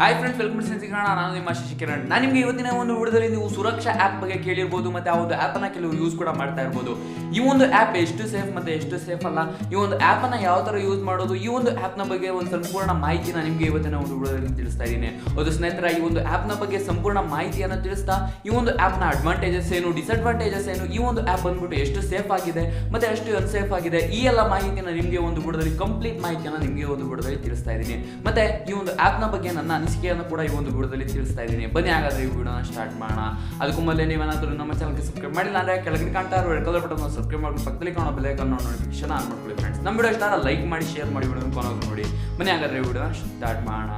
Hi friends, welcome to sense in Kannada. ನಾನು ನಿಮ್ಮ ಕಿರಣ್. ನಾನು ನಿಮಗೆ ಇವತ್ತಿನ ಒಂದು ವಿಡಿಯೋದಲ್ಲಿ ನೀವು ಸುರಕ್ಷಾ ಆ್ಯಪ್ ಬಗ್ಗೆ ಕೇಳಿರ್ಬೋದು, ಮತ್ತು ಆ ಒಂದು ಆ್ಯಪನ್ನು ಕೆಲವು ಯೂಸ್ ಕೂಡ ಮಾಡ್ತಾ ಇರ್ಬೋದು. ಈ ಒಂದು ಆ್ಯಪ್ ಎಷ್ಟು ಸೇಫ್ ಮತ್ತು ಎಷ್ಟು ಸೇಫ್ ಅಲ್ಲ, ಈ ಒಂದು ಆ್ಯಪನ್ನು ಯಾವ ಥರ ಯೂಸ್ ಮಾಡೋದು, ಈ ಒಂದು ಆ್ಯಪ್ನ ಬಗ್ಗೆ ಒಂದು ಸಂಪೂರ್ಣ ಮಾಹಿತಿನ ನಿಮಗೆ ಇವತ್ತಿನ ಒಂದು ವಿಡಿಯೋದಲ್ಲಿ ತಿಳಿಸ್ತಾ ಇದ್ದೀನಿ. ಅದು ಸ್ನೇಹಿತರೆ, ಈ ಒಂದು ಆ್ಯಪ್ನ ಬಗ್ಗೆ ಸಂಪೂರ್ಣ ಮಾಹಿತಿಯನ್ನು ತಿಳಿಸ್ತಾ ಈ ಒಂದು ಆ್ಯಪ್ನ ಅಡ್ವಾಂಟೇಜಸ್ ಏನು, ಡಿಸ್ಅಡ್ವಾಂಟೇಜಸ್ ಏನು, ಈ ಒಂದು ಆ್ಯಪ್ ಬಂದ್ಬಿಟ್ಟು ಎಷ್ಟು ಸೇಫ್ ಆಗಿದೆ ಮತ್ತು ಎಷ್ಟು ಅನ್ಸೇಫ್ ಆಗಿದೆ, ಈ ಎಲ್ಲ ಮಾಹಿತಿನ ನಿಮಗೆ ಒಂದು ವಿಡಿಯೋದಲ್ಲಿ ಕಂಪ್ಲೀಟ್ ಮಾಹಿತಿಯನ್ನು ನಿಮಗೆ ಒಂದು ವಿಡಿಯೋದಲ್ಲಿ ತಿಳಿಸ್ತಾ ಇದ್ದೀನಿ. ಮತ್ತು ಈ ಒಂದು ಆ್ಯಪ್ನ ಬಗ್ಗೆ ನನ್ನ ಅನಿಸಿಕೆಯನ್ನು ಕೂಡ ಈ ಒಂದು ವಿಡಿಯೋದಲ್ಲಿ ತಿಳಿಸ್ತಾ ಇದ್ದೀನಿ. ಬನ್ನಿ ಹಾಗಾದ್ರೆ ಈ ವಿಡಿಯೋನ ಸ್ಟಾರ್ಟ್ ಮಾಡೋಣ. ಅದಕ್ಕೂ ಮೊದಲೇ ನೀವೇನಾದರೂ ನಮ್ಮ ಚಾನಲ್ಗೆ ಸಬ್ಸ್ಕ್ರೈಬ್ ಮಾಡಿಲ್ಲ ಅಂದರೆ ಕೆಳಗೆ ಕಾಣ್ತಾ ಇರೋ ರೆಡ್ ಕಲರ್ ಬಟನ್ ಸಬ್ಸ್ಕ್ರೈಬ್ ಮಾಡಿ ಪಕ್ಕದಲ್ಲಿ ಕಾಣೋ ಬೆಲ್ ಐಕಾನ್ ನೋಟಿಫಿಕೇಶನ್ ಆನ್ ಮಾಡ್ಕೊಳ್ಳಿ ಫ್ರೆಂಡ್ಸ್. ನಮ್ಮ ವಿಡಿಯೋ ಇಷ್ಟ ಲೈಕ್ ಮಾಡಿ, ಶೇರ್ ಮಾಡಿ, ವಿಡಿಯೋ ಕೊನೆವರೆಗೂ ನೋಡಿ. ಬನ್ನಿ ಹಾಗಾದ್ರೆ ಈ ವಿಡಿಯೋನ ಸ್ಟಾರ್ಟ್ ಮಾಡೋಣ.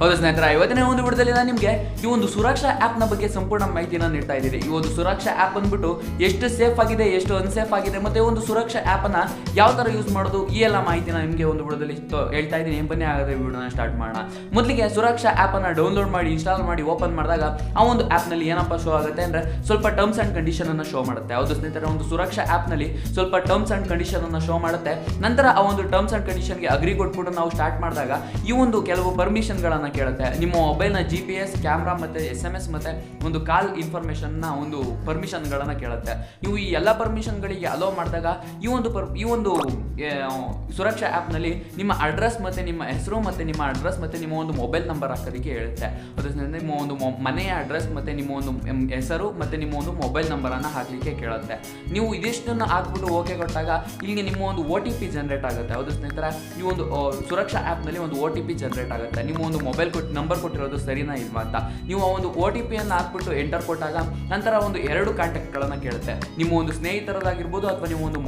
ಹೌದು ಸ್ನೇಹಿತರೆ, ಇವತ್ತಿನ ಒಂದು ವಿಡಿಯೋದಲ್ಲಿ ನಾನು ನಿಮಗೆ ಈ ಒಂದು ಸುರಕ್ಷಾ ಆ್ಯಪ್ನ ಬಗ್ಗೆ ಸಂಪೂರ್ಣ ಮಾಹಿತಿನ ನೀಡ್ತಾ ಇದ್ದೀನಿ. ಈ ಒಂದು ಸುರಕ್ಷಾ ಆ್ಯಪ್ ಬಂದ್ಬಿಟ್ಟು ಎಷ್ಟು ಸೇಫ್ ಆಗಿದೆ, ಎಷ್ಟು ಅನ್ಸೇಫ್ ಆಗಿದೆ, ಮತ್ತು ಒಂದು ಸುರಕ್ಷಾ ಆ್ಯಪನ್ನು ಯಾವ ಥರ ಯೂಸ್ ಮಾಡೋದು, ಈ ಎಲ್ಲ ಮಾಹಿತಿನ ನಿಮಗೆ ಒಂದು ವಿಡಿಯೋದಲ್ಲಿ ಹೇಳ್ತಾ ಇದ್ದೀನಿ. ಬನ್ನಿ ಹಾಗಾದ್ರೆ ವಿಡಿಯೋನ ಸ್ಟಾರ್ಟ್ ಮಾಡೋಣ. ಮೊದಲಿಗೆ ಸುರಕ್ಷಾ ಆ್ಯಪನ್ನು ಡೌನ್ಲೋಡ್ ಮಾಡಿ, ಇನ್ಸ್ಟಾಲ್ ಮಾಡಿ, ಓಪನ್ ಮಾಡಿದಾಗ ಆ ಒಂದು ಆ್ಯಪ್ನಲ್ಲಿ ಏನಪ್ಪ ಶೋ ಆಗುತ್ತೆ ಅಂದರೆ ಸ್ವಲ್ಪ ಟರ್ಮ್ಸ್ ಆ್ಯಂಡ್ ಕಂಡೀಷನನ್ನು ಶೋ ಮಾಡುತ್ತೆ. ಹೌದು ಸ್ನೇಹಿತರೆ, ಒಂದು ಸುರಕ್ಷಾ ಆ್ಯಪ್ನಲ್ಲಿ ಸ್ವಲ್ಪ ಟರ್ಮ್ಸ್ ಆ್ಯಂಡ್ ಕಂಡೀಷನನ್ನು ಶೋ ಮಾಡುತ್ತೆ. ನಂತರ ಆ ಒಂದು ಟರ್ಮ್ಸ್ ಆ್ಯಂಡ್ ಕಂಡೀಷನ್ಗೆ ಅಗ್ರಿ ಕೊಟ್ಬಿಟ್ಟು ನಾವು ಸ್ಟಾರ್ಟ್ ಮಾಡಿದಾಗ ಈ ಒಂದು ಕೆಲವು ಪರ್ಮಿಷನ್ಗಳನ್ನು ಕೇಳುತ್ತೆ. ನಿಮ್ಮ ಮೊಬೈಲ್ನ GPS, ಕ್ಯಾಮ್ರಾ ಮತ್ತು SMS ಮತ್ತು ಒಂದು ಕಾಲ್ ಇನ್ಫಾರ್ಮೇಷನ್ನ ಒಂದು ಪರ್ಮಿಷನ್ಗಳನ್ನು ಕೇಳುತ್ತೆ. ನೀವು ಈ ಎಲ್ಲ ಪರ್ಮಿಷನ್ಗಳಿಗೆ ಅಲೋ ಮಾಡಿದಾಗ ಈ ಒಂದು ಸುರಕ್ಷಾ ಆ್ಯಪ್ನಲ್ಲಿ ನಿಮ್ಮ ಅಡ್ರೆಸ್ ಮತ್ತು ನಿಮ್ಮ ಹೆಸರು ಮತ್ತು ನಿಮ್ಮ ಅಡ್ರೆಸ್ ಮತ್ತು ನಿಮ್ಮ ಒಂದು ಮೊಬೈಲ್ ನಂಬರ್ ಹಾಕೋದಕ್ಕೆ ಹೇಳುತ್ತೆ. ಅದರಿಂದ ನಿಮ್ಮ ಒಂದು ಮನೆಯ ಅಡ್ರೆಸ್ ಮತ್ತು ನಿಮ್ಮ ಒಂದು ಹೆಸರು ಮತ್ತು ನಿಮ್ಮ ಒಂದು ಮೊಬೈಲ್ ನಂಬರನ್ನು ಹಾಕಲಿಕ್ಕೆ ಕೇಳುತ್ತೆ. ನೀವು ಇದಿಷ್ಟನ್ನು ಹಾಕ್ಬಿಟ್ಟು ಓಕೆ ಕೊಟ್ಟಾಗ ಇಲ್ಲಿಗೆ ನಿಮ್ಮ ಒಂದು OTP ಜನರೇಟ್ ಆಗುತ್ತೆ. ಹೌದು ಸ್ನೇಹಿತರೆ, ಈ ಒಂದು ಸುರಕ್ಷಾ ಆ್ಯಪ್ನಲ್ಲಿ ಒಂದು OTP ಜನರೇಟ್ ಆಗುತ್ತೆ. ನಿಮ್ಮ ಒಂದು ಮೊಬೈಲ್ ನಂಬರ್ ಕೊಟ್ಟಿರೋದು ಸರಿನಾ ಇಲ್ವಾ ಅಂತ ನೀವು ಆ ಒಂದು OTP-ಯನ್ನು ಹಾಕ್ಬಿಟ್ಟು ಎಂಟರ್ ಕೊಟ್ಟಾಗ ನಂತರ ಒಂದು 2 ಕಾಂಟ್ಯಾಕ್ಟ್ಗಳನ್ನು ಕೇಳುತ್ತೆ. ನಿಮ್ಮ ಒಂದು ಸ್ನೇಹಿತರದಾಗಿರ್ಬೋದು ಅಥವಾ ನಿಮ್ಮ ಒಂದು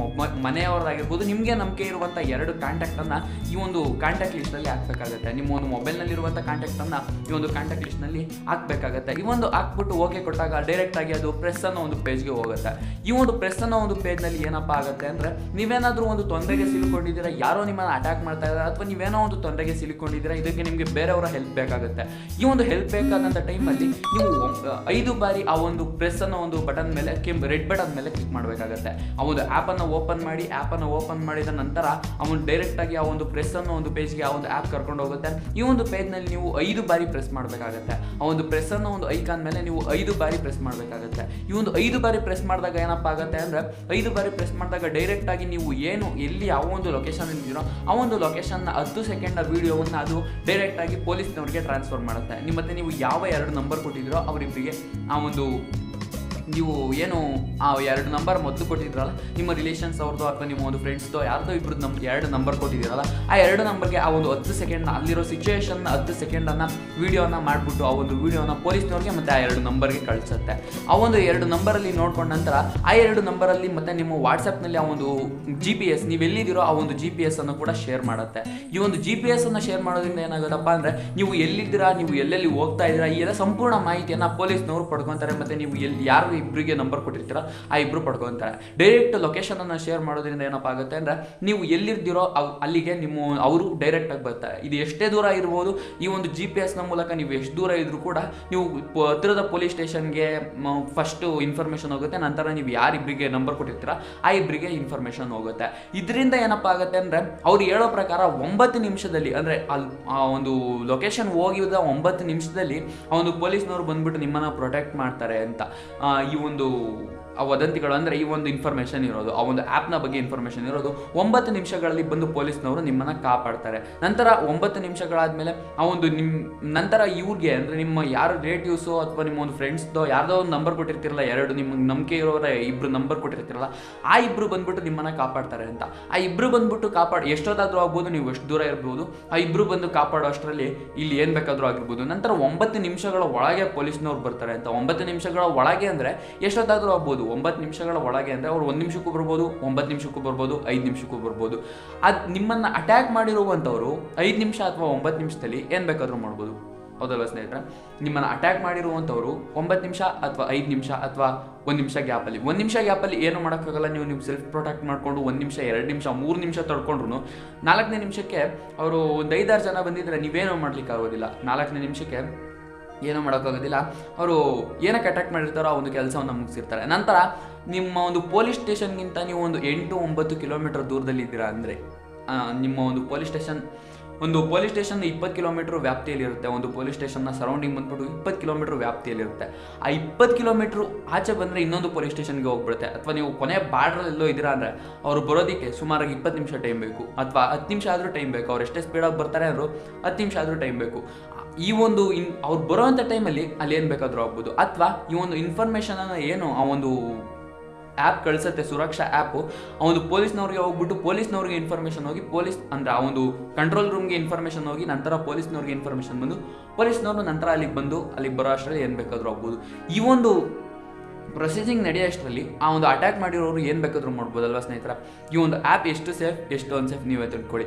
ಮನೆಯವರಾಗಿರ್ಬೋದು, ನಿಮಗೆ ನಂಬಿಕೆ ಇರುವಂಥ 2 ಕಾಂಟ್ಯಾಕ್ಟನ್ನು ಈ ಒಂದು ಕಾಂಟ್ಯಾಕ್ಟ್ ಲಿಸ್ಟಲ್ಲಿ ಹಾಕಬೇಕಾಗುತ್ತೆ. ನಿಮ್ಮ ಒಂದು ಮೊಬೈಲ್ನಲ್ಲಿರುವಂಥ ಕಾಂಟ್ಯಾಕ್ಟನ್ನು ಈ ಒಂದು ಕಾಂಟ್ಯಾಕ್ಟ್ ಲಿಸ್ಟ್ನಲ್ಲಿ ಹಾಕಬೇಕಾಗುತ್ತೆ. ಈ ಒಂದು ಹಾಕ್ಬಿಟ್ಟು ಓಕೆ ಕೊಟ್ಟಾಗ ಡೈರೆಕ್ಟಾಗಿ ಅದು ಪ್ರೆಸ್ ಅನ್ನೋ ಒಂದು ಪೇಜ್ಗೆ ಹೋಗುತ್ತೆ. ಈ ಒಂದು ಪ್ರೆಸ್ ಅನ್ನೋ ಒಂದು ಪೇಜ್ನಲ್ಲಿ ಏನಪ್ಪ ಆಗುತ್ತೆ ಅಂದರೆ, ನೀವೇನಾದರೂ ಒಂದು ತೊಂದರೆಗೆ ಸಿಲುಕೊಂಡಿದ್ದೀರಾ, ಯಾರೋ ನಿಮ್ಮನ್ನು ಅಟ್ಯಾಕ್ ಮಾಡ್ತಾ ಇದ್ದಾರೆ, ಅಥವಾ ನೀವೇನೋ ಒಂದು ತೊಂದರೆಗೆ ಸಿಲುಕೊಂಡಿದ್ದೀರಾ, ಇದಕ್ಕೆ ನಿಮಗೆ ಬೇರೆಯವರ ಹೆಲ್ಪ್ ಬೇಕಾಗುತ್ತೆ. ಈ ಒಂದು ಹೆಲ್ಪ್ ಬೇಕಾದಂಥ ಟೈಮಲ್ಲಿ ನೀವು 5 ಬಾರಿ ಆ ಒಂದು ಪ್ರೆಸ್ ಅನ್ನೋ ಒಂದು ಬಟನ್ ಮೇಲೆ, ರೆಡ್ ಬಟನ್ ಮೇಲೆ ಕ್ಲಿಕ್ ಮಾಡಬೇಕಾಗುತ್ತೆ. ಆ ಒಂದು ಆ್ಯಪನ್ನು ಓಪನ್ ಮಾಡಿದ ನಂತರ ಅವನು ಡೈರೆಕ್ಟಾಗಿ ಆ ಒಂದು ಪ್ರೆಸ್ ಅನ್ನೋ ಒಂದು ಪೇಜ್ಗೆ ಆ ಒಂದು ಆ್ಯಪ್ ಕರ್ಕೊಂಡು ಹೋಗುತ್ತೆ. ಈ ಒಂದು ಪೇಜ್ನಲ್ಲಿ ನೀವು 5 ಬಾರಿ ಪ್ರೆಸ್ ಮಾಡಬೇಕಾಗುತ್ತೆ. ಆ ಒಂದು ಪ್ರೆಸ್ ಅನ್ನೋ ಒಂದು ಐಕಾನ್ ಮೇಲೆ ನೀವು 5 ಬಾರಿ ಪ್ರೆಸ್ ಮಾಡಬೇಕಾಗುತ್ತೆ. ಈ ಒಂದು 5 ಬಾರಿ ಪ್ರೆಸ್ ಮಾಡಿದಾಗ ಏನಪ್ಪ ಆಗುತ್ತೆ ಅಂದರೆ, 5 ಬಾರಿ ಪ್ರೆಸ್ ಮಾಡಿದಾಗ ಡೈರೆಕ್ಟಾಗಿ ನೀವು ಎಲ್ಲಿ ಯಾವ ಒಂದು ಲೊಕೇಶನ್ ಇದ್ದೀರೋ ಆ ಒಂದು ಲೊಕೇಶನ್ನ 10 ಸೆಕೆಂಡ್ನ ವೀಡಿಯೋವನ್ನು ಅದು ಡೈರೆಕ್ಟಾಗಿ ಪೊಲೀಸ್ನವ್ರಿಗೆ ಟ್ರಾನ್ಸ್ಫರ್ ಮಾಡುತ್ತೆ. ಮತ್ತೆ ನೀವು ಯಾವ 2 ನಂಬರ್ ಕೊಟ್ಟಿದ್ದೀರೋ ಅವರಿಬ್ಬರಿಗೆ ಆ ಒಂದು ನೀವು ಏನು ಆ 2 ನಂಬರ್ ಮೊದಲು ಕೊಟ್ಟಿದ್ರಲ್ಲ, ನಿಮ್ಮ ರಿಲೇಷನ್ಸ್ ಅವ್ರದ್ದು ಅಥವಾ ನಿಮ್ಮ ಒಂದು ಫ್ರೆಂಡ್ಸ್ದೋ ಯಾರ್ದೋ ಇಬ್ಬರದ್ದು 2 ನಂಬರ್ ಕೊಟ್ಟಿದ್ದೀರಲ್ಲ, ಆ 2 ನಂಬರ್ಗೆ ಆ ಒಂದು 10 ಸೆಕೆಂಡ್ನ ಅಲ್ಲಿರೋ ಸಿಚುವೇಶನ್ನ 10 ಸೆಕೆಂಡನ್ನು ವೀಡಿಯೋನ ಮಾಡಿಬಿಟ್ಟು ಆ ಒಂದು ವೀಡಿಯೋನ ಪೊಲೀಸ್ನವ್ರಿಗೆ ಮತ್ತು ಆ 2 ನಂಬರ್ಗೆ ಕಳಿಸುತ್ತೆ. ಆ ಒಂದು 2 ನಂಬರಲ್ಲಿ ನೋಡ್ಕೊಂಡ ನಂತರ ಆ 2 ನಂಬರಲ್ಲಿ ಮತ್ತು ನಿಮ್ಮ ವಾಟ್ಸಪ್ನಲ್ಲಿ ಆ ಒಂದು GPS, ನೀವೆಲ್ಲಿದ್ದೀರೋ ಆ ಒಂದು GPS ಅನ್ನು ಕೂಡ ಶೇರ್ ಮಾಡುತ್ತೆ. ಈ ಒಂದು GPS ಅನ್ನು ಶೇರ್ ಮಾಡೋದ್ರಿಂದ ಏನಾಗುತ್ತಪ್ಪ ಅಂದರೆ, ನೀವು ಎಲ್ಲಿದ್ದೀರಾ, ನೀವು ಎಲ್ಲೆಲ್ಲಿ ಹೋಗ್ತಾ ಇದ್ದೀರಾ, ಈ ಎಲ್ಲ ಸಂಪೂರ್ಣ ಮಾಹಿತಿಯನ್ನು ಪೊಲೀಸ್ನವರು ಪಡ್ಕೊತಾರೆ. ಮತ್ತು ನೀವು ಯಾರು ಇಬ್ಬರಿಗೆ ನಂಬರ್ ಕೊಟ್ಟಿರ್ತೀರ ಆ ಇಬ್ಬರು ಪಡ್ಕೊತಾರೆ. ಡೈರೆಕ್ಟ್ ಲೊಕೇಶನ್ ಅನ್ನು ಶೇರ್ ಮಾಡೋದ್ರಿಂದ ಏನಪ್ಪ ಆಗುತ್ತೆ ಅಂದರೆ, ನೀವು ಎಲ್ಲಿರ್ದಿರೋ ಅಲ್ಲಿಗೆ ಅವರು ಡೈರೆಕ್ಟ್ ಆಗಿ ಬರ್ತಾರೆ. ಇದು ಎಷ್ಟೇ ದೂರ ಇರ್ಬೋದು, ಈ ಒಂದು GPS-ನ ಮೂಲಕ ನೀವು ಎಷ್ಟು ದೂರ ಇದ್ರೂ ಕೂಡ ನೀವು ಹತ್ತಿರದ ಪೊಲೀಸ್ ಸ್ಟೇಷನ್ಗೆ ಫಸ್ಟು ಇನ್ಫಾರ್ಮೇಷನ್ ಹೋಗುತ್ತೆ. ನಂತರ ನೀವು ಯಾರಿಬ್ಬರಿಗೆ ನಂಬರ್ ಕೊಟ್ಟಿರ್ತೀರ ಆ ಇಬ್ಬರಿಗೆ ಇನ್ಫಾರ್ಮೇಷನ್ ಹೋಗುತ್ತೆ. ಇದರಿಂದ ಏನಪ್ಪ ಆಗುತ್ತೆ ಅಂದರೆ, ಅವ್ರು ಹೇಳೋ ಪ್ರಕಾರ 9 ನಿಮಿಷದಲ್ಲಿ, ಅಂದರೆ ಆ ಒಂದು ಲೊಕೇಶನ್ ಹೋಗಿದ್ದ 9 ನಿಮಿಷದಲ್ಲಿ ಆ ಒಂದು ಪೊಲೀಸ್ನವರು ಬಂದ್ಬಿಟ್ಟು ನಿಮ್ಮನ್ನು ಪ್ರೊಟೆಕ್ಟ್ ಮಾಡ್ತಾರೆ ಅಂತ ಈ ಒಂದು ವದಂತಿಗಳು, ಅಂದರೆ ಈ ಒಂದು ಇನ್ಫಾರ್ಮೇಷನ್ ಇರೋದು, ಆ ಒಂದು ಆ್ಯಪ್ನ ಬಗ್ಗೆ ಇನ್ಫಾರ್ಮೇಷನ್ ಇರೋದು 9 ನಿಮಿಷಗಳಲ್ಲಿ ಬಂದು ಪೊಲೀಸ್ನವರು ನಿಮ್ಮನ್ನು ಕಾಪಾಡ್ತಾರೆ. ನಂತರ 9 ನಿಮಿಷಗಳಾದಮೇಲೆ ಆ ಒಂದು ನಂತರ ಇವ್ರಿಗೆ, ಅಂದರೆ ನಿಮ್ಮ ಯಾರು ರಿಲೇಟಿವ್ಸು ಅಥವಾ ನಿಮ್ಮ ಒಂದು ಫ್ರೆಂಡ್ಸ್ದೋ ಯಾರ್ದೋ ಒಂದು ನಂಬರ್ ಕೊಟ್ಟಿರ್ತಿರಲ್ಲ, 2 ನಿಮಗೆ ನಂಬಿಕೆ ಇರೋರ 2 ನಂಬರ್ ಕೊಟ್ಟಿರ್ತಿರಲ್ಲ, ಆ ಇಬ್ಬರು ಬಂದ್ಬಿಟ್ಟು ನಿಮ್ಮನ್ನು ಕಾಪಾಡ್ತಾರೆ ಅಂತ. ಆ ಇಬ್ಬರು ಬಂದ್ಬಿಟ್ಟು ಎಷ್ಟೊತ್ತಾದರೂ ಆಗ್ಬೋದು, ನೀವು ಎಷ್ಟು ದೂರ ಇರ್ಬೋದು, ಆ ಇಬ್ಬರು ಬಂದು ಕಾಪಾಡೋ ಅಷ್ಟರಲ್ಲಿ ಇಲ್ಲಿ ಏನು ಬೇಕಾದರೂ ಆಗಿರ್ಬೋದು. ನಂತರ 9 ನಿಮಿಷಗಳ ಒಳಗೆ ಪೊಲೀಸ್ನವ್ರು ಬರ್ತಾರೆ ಅಂತ. 9 ನಿಮಿಷಗಳ ಒಳಗೆ ಅಂದರೆ ಎಷ್ಟೊತ್ತಾದರೂ ಆಗ್ಬೋದು. 9 ನಿಮಿಷಗಳ ಒಳಗೆ ಅಂದರೆ ಅವ್ರು 1 ನಿಮಿಷಕ್ಕೂ ಬರ್ಬೋದು, 9 ನಿಮಿಷಕ್ಕೂ ಬರ್ಬೋದು, 5 ನಿಮಿಷಕ್ಕೂ ಬರ್ಬೋದು. ಅದು ನಿಮ್ಮನ್ನು ಅಟ್ಯಾಕ್ ಮಾಡಿರುವಂಥವ್ರು 5 ನಿಮಿಷ ಅಥವಾ 9 ನಿಮಿಷದಲ್ಲಿ ಏನು ಬೇಕಾದರೂ ಮಾಡ್ಬೋದು. ಹೌದಲ್ವ ಸ್ನೇಹಿತರೆ, ನಿಮ್ಮನ್ನು ಅಟ್ಯಾಕ್ ಮಾಡಿರುವಂಥವ್ರು 9 ನಿಮಿಷ ಅಥವಾ 5 ನಿಮಿಷ ಅಥವಾ 1 ನಿಮಿಷ ಗ್ಯಾಪಲ್ಲಿ, 1 ನಿಮಿಷ ಗ್ಯಾಪಲ್ಲಿ ಏನು ಮಾಡೋಕ್ಕಾಗಲ್ಲ. ನೀವು ಸೆಲ್ಫ್ ಪ್ರೊಟೆಕ್ಟ್ ಮಾಡಿಕೊಂಡು 1 ನಿಮಿಷ, 2 ನಿಮಿಷ, 3 ನಿಮಿಷ ತಡ್ಕೊಂಡ್ರು 4ನೇ ನಿಮಿಷಕ್ಕೆ ಅವರು ಒಂದು 5-6 ಜನ ಬಂದಿದ್ರೆ ನೀವೇನೋ ಮಾಡ್ಲಿಕ್ಕೆ ಆಗೋದಿಲ್ಲ. 4ನೇ ನಿಮಿಷಕ್ಕೆ ಏನೂ ಮಾಡೋಕ್ಕಾಗೋದಿಲ್ಲ. ಅವರು ಏನಕ್ಕೆ ಅಟ್ಯಾಕ್ ಮಾಡಿರ್ತಾರೋ ಆ ಒಂದು ಕೆಲಸವನ್ನು ಮುಗಿಸಿರ್ತಾರೆ. ನಂತರ ನಿಮ್ಮ ಒಂದು ಪೊಲೀಸ್ ಸ್ಟೇಷನ್ಗಿಂತ ನೀವು ಒಂದು 8-9 ಕಿಲೋಮೀಟರ್ ದೂರದಲ್ಲಿದ್ದೀರಾ ಅಂದರೆ ನಿಮ್ಮ ಒಂದು ಪೊಲೀಸ್ ಸ್ಟೇಷನ್ 20 ಕಿಲೋಮೀಟರ್ ವ್ಯಾಪ್ತಿಯಲ್ಲಿರುತ್ತೆ. ಒಂದು ಪೊಲೀಸ್ ಸ್ಟೇಷನ್ನ ಸರೌಂಡಿಂಗ್ ಬಂದ್ಬಿಟ್ಟು 20 ಕಿಲೋಮೀಟರ್ ವ್ಯಾಪ್ತಿಯಲ್ಲಿರುತ್ತೆ. ಆ 20 ಕಿಲೋಮೀಟ್ರ್ ಆಚೆ ಬಂದರೆ ಇನ್ನೊಂದು ಪೊಲೀಸ್ ಸ್ಟೇಷನ್ಗೆ ಹೋಗ್ಬಿಡುತ್ತೆ. ಅಥವಾ ನೀವು ಕೊನೆ ಬಾರ್ಡ್ರಲ್ಲೆಲ್ಲೋ ಇದ್ದೀರಾ ಅಂದರೆ ಅವರು ಬರೋದಕ್ಕೆ ಸುಮಾರಾಗಿ 20 ನಿಮಿಷ ಟೈಮ್ ಬೇಕು, ಅಥವಾ 10 ನಿಮಿಷ ಆದರೂ ಟೈಮ್ ಬೇಕು. ಅವ್ರು ಎಷ್ಟೇ ಸ್ಪೀಡಾಗಿ ಬರ್ತಾರೆ ಅಂದರು 10 ನಿಮಿಷ ಆದರೂ ಟೈಮ್ ಬೇಕು. ಈ ಒಂದು ಅವ್ರು ಬರೋವಂಥ ಟೈಮಲ್ಲಿ ಅಲ್ಲಿ ಏನು ಬೇಕಾದರೂ ಆಗ್ಬೋದು. ಅಥವಾ ಈ ಒಂದು ಇನ್ಫಾರ್ಮೇಷನನ್ನು ಏನು ಆ ಒಂದು ಆ್ಯಪ್ ಕಳಿಸುತ್ತೆ, ಸುರಕ್ಷಾ ಆ್ಯಪು, ಆ ಒಂದು ಪೊಲೀಸ್ನವ್ರಿಗೆ ಹೋಗ್ಬಿಟ್ಟು ಪೊಲೀಸ್ನವ್ರಿಗೆ ಇನ್ಫಾರ್ಮೇಷನ್ ಹೋಗಿ ಅಂದರೆ ಆ ಒಂದು ಕಂಟ್ರೋಲ್ ರೂಮ್ಗೆ ಇನ್ಫಾರ್ಮೇಷನ್ ಹೋಗಿ ನಂತರ ಪೊಲೀಸ್ನವ್ರಿಗೆ ಇನ್ಫಾರ್ಮೇಷನ್ ಬಂದು ಪೊಲೀಸ್ನವ್ರು ನಂತರ ಅಲ್ಲಿಗೆ ಬರೋ ಅಷ್ಟರಲ್ಲಿ ಏನು ಬೇಕಾದರೂ ಆಗ್ಬೋದು. ಈ ಒಂದು ಪ್ರೊಸೆಸಿಂಗ್ ನಡೆಯೋಷ್ಟರಲ್ಲಿ ಆ ಒಂದು ಅಟ್ಯಾಕ್ ಮಾಡಿರೋರು ಏನು ಬೇಕಾದರೂ ಮಾಡ್ಬೋದಲ್ವ ಸ್ನೇಹಿತರ. ಈ ಒಂದು ಆ್ಯಪ್ ಎಷ್ಟು ಸೇಫ್ ಎಷ್ಟು ಅನ್ಸೇಫ್ ನೀವೇ ತಿಳ್ಕೊಳ್ಳಿ.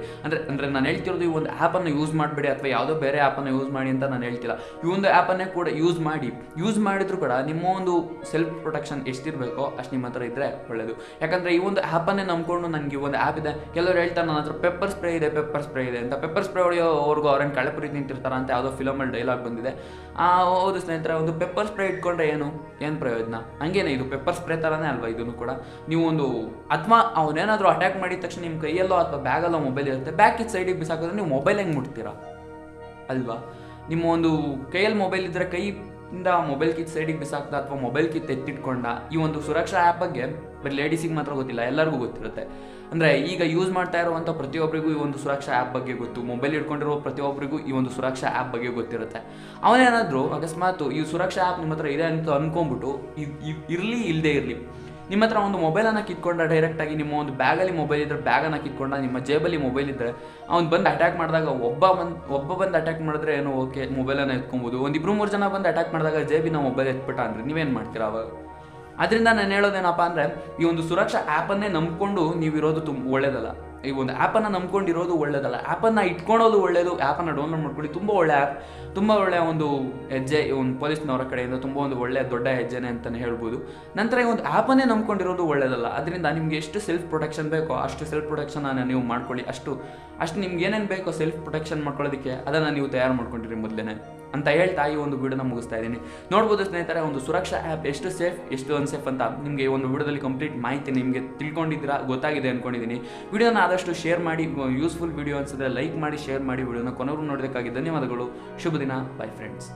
ಅಂದರೆ ನಾನು ಹೇಳ್ತಿರೋದು ಈ ಒಂದು ಆ್ಯಪನ್ನು ಯೂಸ್ ಮಾಡಬೇಡಿ ಅಥವಾ ಯಾವುದೋ ಬೇರೆ ಆ್ಯಪನ್ನು ಯೂಸ್ ಮಾಡಿ ಅಂತ ನಾನು ಹೇಳ್ತಿಲ್ಲ. ಈ ಒಂದು ಆ್ಯಪನ್ನೇ ಕೂಡ ಯೂಸ್ ಮಾಡಿದ್ರು ಕೂಡ ನಿಮ್ಮ ಒಂದು ಸೆಲ್ಫ್ ಪ್ರೊಟೆಕ್ಷನ್ ಎಷ್ಟಿರಬೇಕೋ ಅಷ್ಟು ನಿಮ್ಮ ಹತ್ರ ಇದ್ದರೆ ಒಳ್ಳೆಯದು. ಯಾಕಂದರೆ ಈ ಒಂದು ಆ್ಯಪನ್ನೇ ನಂಬ್ಕೊಂಡು ನನಗೆ ಈ ಒಂದು ಆ್ಯಪ್ ಇದೆ, ಕೆಲವರು ಹೇಳ್ತಾರೆ ನನ್ನ ಹತ್ರ ಪೆಪ್ಪರ್ ಸ್ಪ್ರೇ ಇದೆ ಅಂತ. ಪೆಪ್ಪರ್ ಸ್ಪ್ರೇ ಹೊಡೆಯೋವರೆಗೂ ಅವ್ರೇನು ಕಳೆಪುರಿ ನಿಂತಿರ್ತಾರೆ ಅಂತ ಯಾವುದೋ ಫಿಲಮಲ್ಲಿ ಡೈಲಾಗ್ ಬಂದಿದೆ. ಹೌದು ಸ್ನೇಹಿತರೆ, ಒಂದು ಪೆಪ್ಪರ್ ಸ್ಪ್ರೇ ಇಟ್ಕೊಂಡ್ರೆ ಏನು ಪ್ರಯೋಜನ? ಹಂಗೇನೆ ಇದು ಪೆಪ್ಪರ್ ಸ್ಪ್ರೇ ಥರನೇ ಅಲ್ವಾ ಇದನ್ನು ಕೂಡ. ನೀವು ಒಂದು ಅಥವಾ ಅವನೇನಾದರೂ ಅಟ್ಯಾಕ್ ಮಾಡಿದ ತಕ್ಷಣ ನಿಮ್ಮ ಕೈಯಲ್ಲೋ ಅಥವಾ ಬ್ಯಾಗಲ್ಲೋ ಮೊಬೈಲ್ ಇರುತ್ತೆ, ಬ್ಯಾಗ್ ಕಿತ್ತು ಸೈಡಿಗೆ ಬಿಸಾಕಿದ್ರೆ ನೀವು ಮೊಬೈಲ್ ಹೆಂಗೆ ಮುಟ್ತೀರಾ ಅಲ್ವಾ? ನಿಮ್ಮ ಒಂದು ಕೈಯಲ್ಲಿ ಮೊಬೈಲ್ ಇದ್ದರೆ ಕೈಯಿಂದ ಮೊಬೈಲ್ ಕಿತ್ತು ಸೈಡಿಗೆ ಬಿಸಾಕ್ದ ಅಥವಾ ಮೊಬೈಲ್ ಕಿತ್ತು ಎತ್ತಿಟ್ಕೊಂಡ. ಈ ಒಂದು ಸುರಕ್ಷಾ ಆ್ಯಪ್ ಬಗ್ಗೆ ಬರೀ ಲೇಡೀಸಿಗೆ ಮಾತ್ರ ಗೊತ್ತಿಲ್ಲ, ಎಲ್ಲರಿಗೂ ಗೊತ್ತಿರುತ್ತೆ. ಅಂದರೆ ಈಗ ಯೂಸ್ ಮಾಡ್ತಾ ಇರುವಂಥ ಪ್ರತಿಯೊಬ್ಬರಿಗೂ ಈ ಒಂದು ಸುರಕ್ಷಾ ಆ್ಯಪ್ ಬಗ್ಗೆ ಗೊತ್ತು. ಮೊಬೈಲ್ ಇಟ್ಕೊಂಡಿರೋ ಪ್ರತಿಯೊಬ್ಬರಿಗೂ ಈ ಒಂದು ಸುರಕ್ಷಾ ಆ್ಯಪ್ ಬಗ್ಗೆ ಗೊತ್ತಿರುತ್ತೆ. ಅವನೇನಾದರೂ ಅಕಸ್ಮಾತ್ ಈ ಸುರಕ್ಷಾ ಆ್ಯಪ್ ನಿಮ್ಮ ಹತ್ರ ಇದೆ ಅಂತ ಅಂದ್ಕೊಂಡ್ಬಿಟ್ಟು ಇರಲಿ ಇಲ್ಲದೇ ಇರಲಿ ನಿಮ್ಮ ಹತ್ರ ಒಂದು ಮೊಬೈಲನ್ನು ಕಿತ್ಕೊಂಡ ಡೈರೆಕ್ಟಾಗಿ ನಿಮ್ಮ ಒಂದು ಬ್ಯಾಗಲ್ಲಿ ಮೊಬೈಲ್ ಇದ್ದರೆ ಬ್ಯಾಗನ್ನು ಕಿತ್ಕೊಂಡ, ನಿಮ್ಮ ಜೇಬಲ್ಲಿ ಮೊಬೈಲ್ ಇದ್ದರೆ ಅವ್ನು ಬಂದು ಅಟ್ಯಾಕ್ ಮಾಡಿದಾಗ ಒಬ್ಬ ಬಂದು ಅಟ್ಯಾಕ್ ಮಾಡಿದ್ರೆ ಏನೋ ಓಕೆ, ಮೊಬೈಲನ್ನು ಎತ್ಕೊಬೋದು. ಒಂದು 2-3 ಜನ ಬಂದು ಅಟ್ಯಾಕ್ ಮಾಡಿದಾಗ ಜೇಬಿನ ಮೊಬೈಲ್ ಎತ್ಬಿಟ್ಟ ಅಂದರೆ ನೀವೇನು ಮಾಡ್ತೀರಾ ಅವಾಗ? ಅದರಿಂದ ನಾನು ಹೇಳೋದೇನಪ್ಪ ಅಂದರೆ ಈ ಒಂದು ಸುರಕ್ಷಾ ಆ್ಯಪನ್ನೇ ನಂಬ್ಕೊಂಡು ನೀವಿರೋದು ಒಳ್ಳೇದಲ್ಲ. ಈ ಒಂದು ಆ್ಯಪನ್ನು ನಂಬ್ಕೊಂಡಿರೋದು ಒಳ್ಳೇದಲ್ಲ. ಆ್ಯಪನ್ನು ಇಟ್ಕೊಳ್ಳೋದು ಒಳ್ಳೆಯದು. ಆ್ಯಪನ್ನು ಡೌನ್ಲೋಡ್ ಮಾಡ್ಕೊಳ್ಳಿ, ತುಂಬ ಒಳ್ಳೆ ಆ್ಯಪ್, ತುಂಬ ಒಳ್ಳೆಯ ಒಂದು ಹೆಜ್ಜೆ ಈ ಒಂದು ಪೊಲೀಸ್ನವರ ಕಡೆಯಿಂದ, ತುಂಬ ಒಂದು ಒಳ್ಳೆಯ ದೊಡ್ಡ ಹೆಜ್ಜೆನೇ ಅಂತಲೇ ಹೇಳ್ಬೋದು. ನಂತರ ಈ ಒಂದು ಆ್ಯಪನ್ನೇ ನಂಬ್ಕೊಂಡಿರೋದು ಒಳ್ಳೆಯದಲ್ಲ. ಅದರಿಂದ ನಿಮಗೆ ಎಷ್ಟು ಸೆಲ್ಫ್ ಪ್ರೊಟೆಕ್ಷನ್ ಬೇಕೋ ಅಷ್ಟು ಸೆಲ್ಫ್ ಪ್ರೊಟೆಕ್ಷನನ್ನು ನೀವು ಮಾಡ್ಕೊಳ್ಳಿ. ಅಷ್ಟು ನಿಮ್ಗೆ ಏನೇನು ಬೇಕೋ ಸೆಲ್ಫ್ ಪ್ರೊಟೆಕ್ಷನ್ ಮಾಡ್ಕೊಳ್ಳೋದಕ್ಕೆ ಅದನ್ನು ನೀವು ತಯಾರು ಮಾಡ್ಕೊಂಡಿರಿ ಮೊದಲೇ ಅಂತ ಹೇಳ್ತಾ ಈ ಒಂದು ವಿಡಿಯೋನ ಮುಗಿಸ್ತಾ ಇದ್ದೀನಿ. ನೋಡ್ಬೋದು ಸ್ನೇಹಿತರೆ, ಒಂದು ಸುರಕ್ಷಾ ಆ್ಯಪ್ ಎಷ್ಟು ಸೇಫ್ ಎಷ್ಟು ಅನ್ಸೇಫ್ ಅಂತ ನಿಮಗೆ ಈ ಒಂದು ವಿಡಿಯೋದಲ್ಲಿ ಕಂಪ್ಲೀಟ್ ಮಾಹಿತಿ ನಿಮಗೆ ತಿಳ್ಕೊಂಡಿದ್ದೀರಾ, ಗೊತ್ತಾಗಿದೆ ಅಂದ್ಕೊಂಡಿದ್ದೀನಿ. ವಿಡಿಯೋನ ಆದಷ್ಟು ಶೇರ್ ಮಾಡಿ, ಯೂಸ್ಫುಲ್ ವಿಡಿಯೋ ಅನ್ಸಿದ್ರೆ ಲೈಕ್ ಮಾಡಿ, ಶೇರ್ ಮಾಡಿ. ವಿಡಿಯೋನ ಕೊನೆವರೆಗೂ ನೋಡೋದಕ್ಕಾಗಿ ಧನ್ಯವಾದಗಳು. ಶುಭ ದಿನ. By friends.